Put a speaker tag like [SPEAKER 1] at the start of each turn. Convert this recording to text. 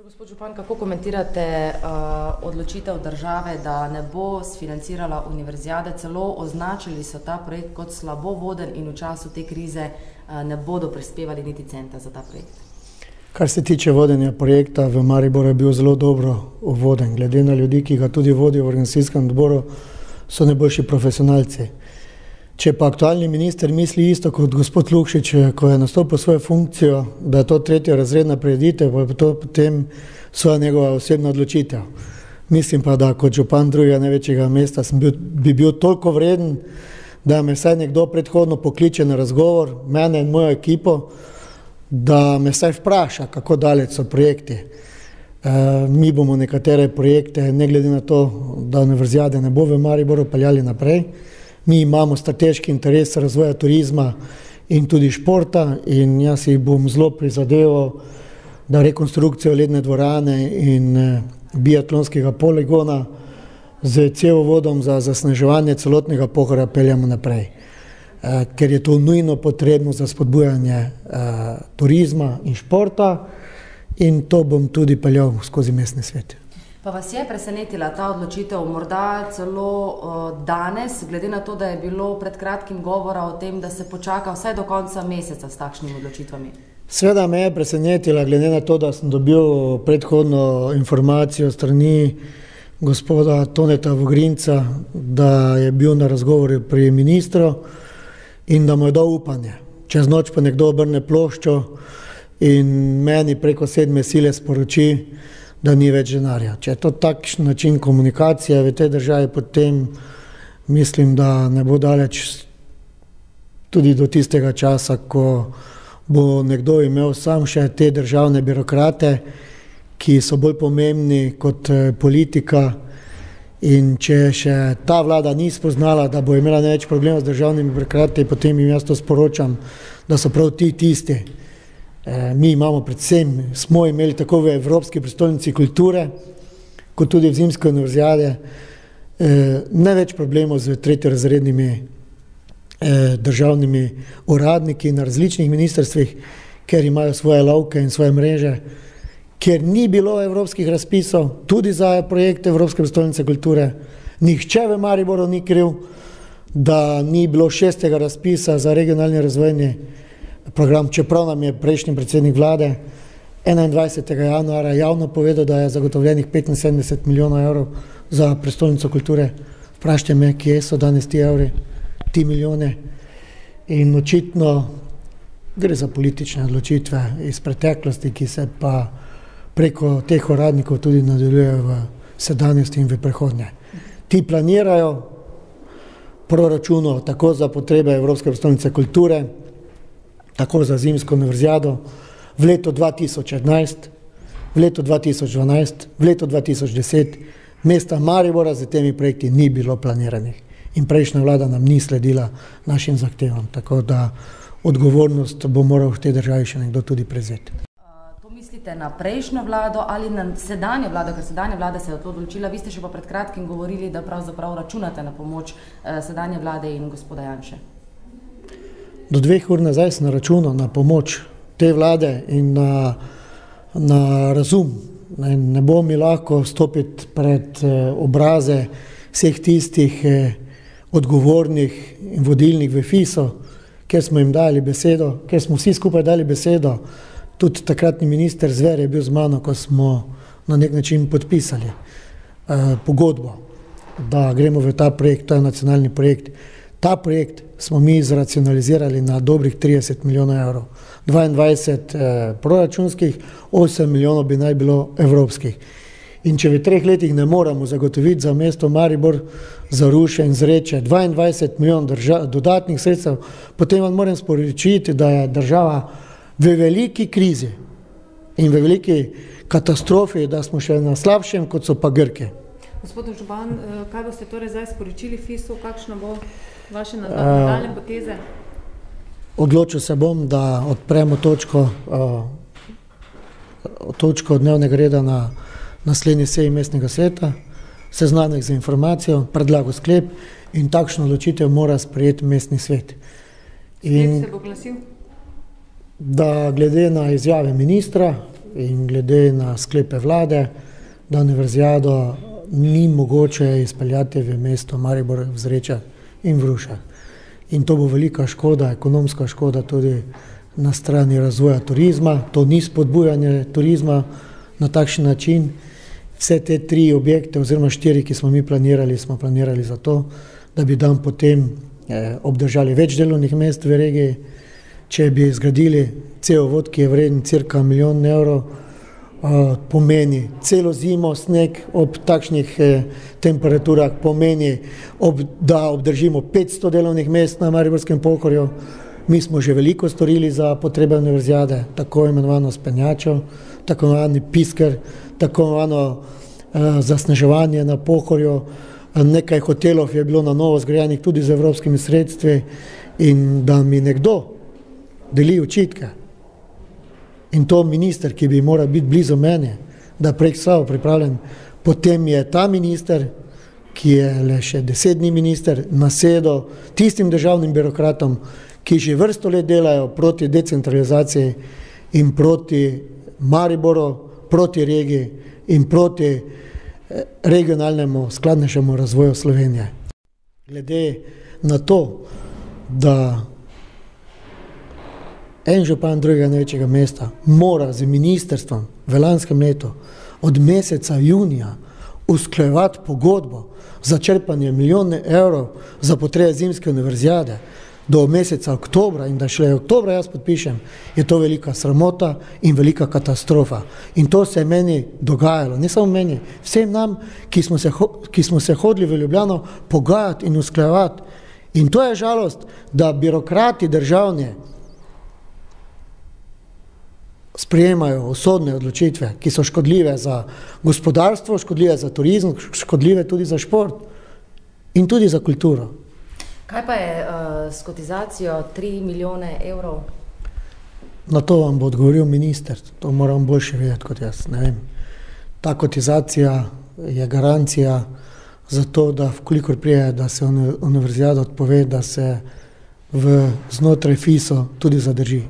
[SPEAKER 1] Gospod župan, kako komentirate odločitev države, da ne bo sfinancirala univerzijade? Celo označili so ta projekt kot slabo voden in v času te krize ne bodo prispevali niti centa za ta projekt.
[SPEAKER 2] Kar se tiče vodenja projekta, v Mariboru je bil zelo dobro voden. Glede na ljudi, ki ga tudi vodijo v organizacijskem odboru, so najboljši profesionalci. Če pa aktualni minister misli isto kot gospod Lukšič, ko je nastopil svojo funkcijo, da je to tretjerazredna prireditev, pa je to potem svoja njegova osebna odločitev. Mislim pa, da kot župan drugega največjega mesta bi bil toliko vreden, da me vsaj nekdo predhodno pokliče na razgovor, mene in mojo ekipo, da me vsaj vpraša, kako daleč so projekti. Mi bomo nekatere projekte, ne glede na to, da univerzijade ne bo v Mariboru, peljali naprej. Mi imamo strateški interes razvoja turizma in tudi športa in jaz si bom zelo prizadeval, da rekonstrukcijo ledne dvorane in biatlonskega poligona z cevovodom za zasneževanje celotnega Pohorja peljamo naprej. Ker je to nujno potrebno za spodbujanje turizma in športa in to bom tudi peljal skozi mestni svet.
[SPEAKER 1] Pa vas je presenetila ta odločitev, morda celo danes, glede na to, da je bilo pred kratkim govora o tem, da se počaka vsaj do konca meseca s takšnimi odločitvami?
[SPEAKER 2] Sveda me je presenetila, glede na to, da sem dobil predhodno informacijo strani gospoda Toneta Vogrinca, da je bil na razgovoru pri ministru in da mu je dal upanje. Čez noč pa nekdo obrne ploščo in meni preko 7 sile sporoči, da ni več denarja. Če je to takšen način komunikacije v tej državi, potem mislim, da ne bo daleč tudi do tistega časa, ko bo nekdo imel sam še te državne birokrate, ki so bolj pomembni kot politika in če še ta vlada ni spoznala, da bo imela največ problemov z državnimi birokrati, potem jim jaz to sporočam, da so prav ti tisti. Mi imamo predvsem, smo imeli tako v Evropski prestolnici kulture, kot tudi v zimske univerzijade, največ problemov z tretjerazrednimi državnimi uradniki na različnih ministrstvih, ker imajo svoje lovke in svoje mreže, ker ni bilo evropskih razpisov, tudi za projekte Evropske prestolnice kulture. Nihče v Mariboru ni kriv, da ni bilo 6. razpisa za regionalni razvojni program, čeprav nam je prejšnji predsednik vlade 21. januarja javno povedal, da je zagotovljenih 75 milijonov evrov za prestolnico kulture. Vprašajte me, kje so danes ti evri, ti milijone. In očitno gre za politične odločitve iz preteklosti, ki se pa preko teh uradnikov tudi nadaljujejo v sedanjosti in v prihodnje. Ti planirajo proračuno tako za potrebe Evropske prestolnice kulture, tako za zimsko univerzijado v letu 2011, v letu 2012, v letu 2010 mesta Maribora z temi projekti ni bilo planiranih in prejšnja vlada nam ni sledila našim zahtevam, tako da odgovornost bo moral v tej državi še nekdo tudi prevzeti.
[SPEAKER 1] To mislite na prejšnjo vlado ali na sedanjo vlado, ker sedanja vlada se je to odločila, vi ste še pa pred kratkim govorili, da pravzaprav računate na pomoč sedanje vlade in gospoda Janše.
[SPEAKER 2] Do 2 ur nazaj sem računal na pomoč te vlade in na razum. Ne bo mi lahko stopiti pred obraze vseh tistih odgovornih in vodilnih v FIS-u, ker smo jim dali besedo, ker smo vsi skupaj dali besedo. Tudi takratni minister Zver je bil z mano, ko smo na nek način podpisali pogodbo, da gremo v ta projekt, to je nacionalni projekt. Ta projekt smo mi zracionalizirali na dobrih 30 milijonov evrov. 22 proračunskih, 8 milijonov bi naj bilo evropskih. In če v 3 letih ne moramo zagotoviti za mesto Maribor, za Ruše in Zreče 22 milijonov dodatnih sredstev, potem vam moram sporočiti, da je država v veliki krizi in v veliki katastrofi, da smo še na slabšem, kot so pa Grki.
[SPEAKER 3] Gospod župan, kaj boste torej zdaj sporočili FIS-u, kakšno bo vaše nadaljne poteze?
[SPEAKER 2] Odločil se bom, da odpremo točko dnevnega reda na naslednji seji mestnega sveta, seznanek za informacijo, predlagal sklep in takšno odločitev mora sprejeti mestni svet.
[SPEAKER 3] Sklep se bo glasil?
[SPEAKER 2] Da glede na izjave ministra in glede na sklepe vlade, da univerzijado ni mogoče izpeljati v mesto Maribor, v Zrečah in v Rušah. In to bo velika škoda, ekonomska škoda tudi na strani razvoja turizma. To ni spodbujanje turizma na takšen način. Vse te 3 objekte oziroma 4, ki smo planirali za to, da bi dan potem obdržali več delovnih mest v regiji. Če bi zgradili cevovod, ki je vreden cirka 1 milijon evrov, pomeni celo zimo sneg ob takšnih temperaturah, pomeni, da obdržimo 500 delovnih mest na Mariborskem Pohorju. Mi smo že veliko storili za potrebe univerzijade, tako imenovano spenjačo, tako imenovani pisker, tako imenovano zasneževanje na Pohorju. Nekaj hotelov je bilo na novo zgrajenih tudi z evropskimi sredstvi in da mi nekdo deli očitke. In to minister, ki bi moral biti blizu mene, da prek slavo pripravljen, potem je ta minister, ki je le še 10 dni minister, nasedel tistim državnim birokratom, ki že vrsto let delajo proti decentralizaciji in proti Mariboru, proti regiji in proti regionalnemu skladnejšemu razvoju Slovenije. Glede na to, da en župan drugega največjega mesta mora z ministrstvom v lanskem letu od meseca junija usklajevati pogodbo za črpanje milijone evrov za potrebe zimske univerzijade do meseca oktobra in da šele oktobra jaz podpišem, je to velika sramota in velika katastrofa. In to se je meni dogajalo, ne samo meni, vsem nam, ki smo se hodili v Ljubljano pogajati in usklajevati. In to je žalost, da birokrati državni sprejemajo usodne odločitve, ki so škodljive za gospodarstvo, škodljive za turizem, škodljive tudi za šport in tudi za kulturo.
[SPEAKER 1] Kaj pa je s kotizacijo 3 milijone evrov?
[SPEAKER 2] Na to vam bo odgovoril minister, to moram boljše vedeti kot jaz, ne vem. Ta kotizacija je garancija za to, da vkolikor prije, da se univerzijada odpove, da se znotraj FISO tudi zadrži.